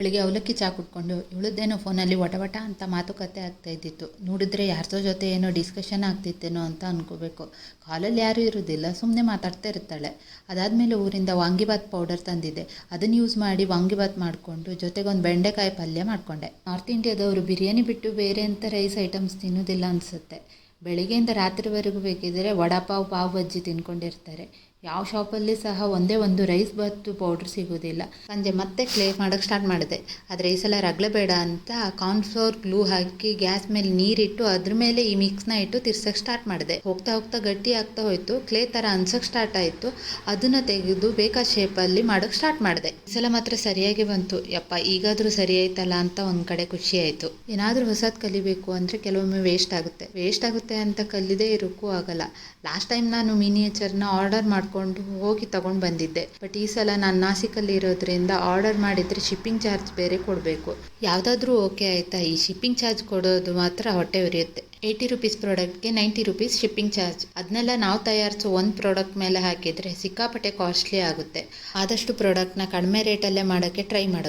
ಬೆಳಿಗ್ಗೆ ಅವಲಕ್ಕಿ ಚಹಾ ಕುಡ್ಕೊಂಡು ಇವಳದ್ದೇನೋ ಫೋನಲ್ಲಿ ವಟ ಅಂತ ಮಾತುಕತೆ ಆಗ್ತಾ ಇದ್ದಿತ್ತು. ನೋಡಿದ್ರೆ ಯಾರ್ದೋ ಜೊತೆ ಏನೋ ಡಿಸ್ಕಷನ್ ಆಗ್ತಿತ್ತೇನೋ ಅಂತ ಅನ್ಕೋಬೇಕು. ಕಾಲಲ್ಲಿ ಯಾರೂ ಇರೋದಿಲ್ಲ, ಸುಮ್ಮನೆ ಮಾತಾಡ್ತಾ ಇರ್ತಾಳೆ. ಅದಾದಮೇಲೆ ಊರಿಂದ ವಾಂಗಿಬಾತ್ ಪೌಡರ್ ತಂದಿದ್ದೆ, ಅದನ್ನು ಯೂಸ್ ಮಾಡಿ ವಾಂಗಿಬಾತ್ ಮಾಡಿಕೊಂಡು ಜೊತೆಗೊಂದು ಬೆಂಡೆಕಾಯಿ ಪಲ್ಯ ಮಾಡಿಕೊಂಡೆ. ನಾರ್ತ್ ಇಂಡಿಯಾದವರು ಬಿರಿಯಾನಿ ಬಿಟ್ಟು ಬೇರೆ ಎಂಥ ರೈಸ್ ಐಟಮ್ಸ್ ತಿನ್ನೋದಿಲ್ಲ ಅನಿಸುತ್ತೆ. ಬೆಳಿಗ್ಗೆಯಿಂದ ರಾತ್ರಿವರೆಗೂ ಬೇಕಿದ್ದರೆ ವಡಾಪಾವ್, ಪಾವ್ ಬಜ್ಜಿ ತಿನ್ಕೊಂಡಿರ್ತಾರೆ. ಯಾವ ಶಾಪಲ್ಲಿ ಸಹ ಒಂದೇ ಒಂದು ರೈಸ್ ಬಾತು ಪೌಡ್ರ್ ಸಿಗೋದಿಲ್ಲ. ಸಂಜೆ ಮತ್ತೆ ಕ್ಲೇ ಮಾಡೋಕ್ಕೆ ಸ್ಟಾರ್ಟ್ ಮಾಡಿದೆ. ಆದರೆ ಈ ಸಲ ರಗಳೆ ಬೇಡ ಅಂತ ಕಾರ್ನ್ಫ್ಲೋರ್ ಗ್ಲೂ ಹಾಕಿ ಗ್ಯಾಸ್ ಮೇಲೆ ನೀರಿಟ್ಟು ಅದ್ರ ಮೇಲೆ ಈ ಮಿಕ್ಸ್ನ ಇಟ್ಟು ತಿರ್ಸಕ್ಕೆ ಸ್ಟಾರ್ಟ್ ಮಾಡಿದೆ. ಹೋಗ್ತಾ ಹೋಗ್ತಾ ಗಟ್ಟಿ ಆಗ್ತಾ ಹೋಯಿತು. ಕ್ಲೇ ಥರ ಅನ್ಸಕ್ಕೆ ಸ್ಟಾರ್ಟ್ ಆಯಿತು. ಅದನ್ನು ತೆಗೆದು ಬೇಕಾದ ಶೇಪಲ್ಲಿ ಮಾಡೋಕ್ಕೆ ಸ್ಟಾರ್ಟ್ ಮಾಡಿದೆ. ಈ ಸಲ ಮಾತ್ರ ಸರಿಯಾಗಿ ಬಂತು. ಯಪ್ಪ, ಈಗಾದರೂ ಸರಿ ಆಯ್ತಲ್ಲ ಅಂತ ಒಂದು ಕಡೆ ಖುಷಿ ಆಯಿತು. ಏನಾದರೂ ಹೊಸದು ಕಲಿಬೇಕು ಅಂದರೆ ಕೆಲವೊಮ್ಮೆ ವೇಸ್ಟ್ ಆಗುತ್ತೆ ಅಂತ ಕಲಿದೇ ಇರೋಕ್ಕೂ ಆಗಲ್ಲ. ಲಾಸ್ಟ್ ಟೈಮ್ ನಾನು ಮಿನಿಯೇಚರ್ನ ಆರ್ಡರ್ ಮಾಡಿಕೊಂಡು ಹೋಗಿ ತಗೊಂಡು ಬಂದಿದ್ದೆ. ಬಟ್ ಈ ಸಲ ನಾನು ನಾಸಿಕಲ್ಲಿ ಇರೋದ್ರಿಂದ ಆರ್ಡರ್ ಮಾಡಿದರೆ ಶಿಪ್ಪಿಂಗ್ ಚಾರ್ಜ್ ಬೇರೆ ಕೊಡಬೇಕು. ಯಾವುದಾದ್ರೂ ಓಕೆ ಆಯಿತಾ? ಈ ಶಿಪ್ಪಿಂಗ್ ಚಾರ್ಜ್ ಕೊಡೋದು ಮಾತ್ರ ಹೊಟ್ಟೆ ಉರಿಯುತ್ತೆ. 80 ರುಪೀಸ್ ಪ್ರಾಡಕ್ಟ್ಗೆ 90 ರುಪೀಸ್ ಶಿಪ್ಪಿಂಗ್ ಚಾರ್ಜ್. ಅದನ್ನೆಲ್ಲ ನಾವು ತಯಾರಿಸೋ ಒಂದು ಪ್ರಾಡಕ್ಟ್ ಮೇಲೆ ಹಾಕಿದರೆ ಸಿಕ್ಕಾಪಟ್ಟೆ ಕಾಸ್ಟ್ಲಿ ಆಗುತ್ತೆ. ಆದಷ್ಟು ಪ್ರಾಡಕ್ಟ್ನ ಕಡಿಮೆ ರೇಟಲ್ಲೇ ಮಾಡೋಕ್ಕೆ ಟ್ರೈ ಮಾಡೋದು.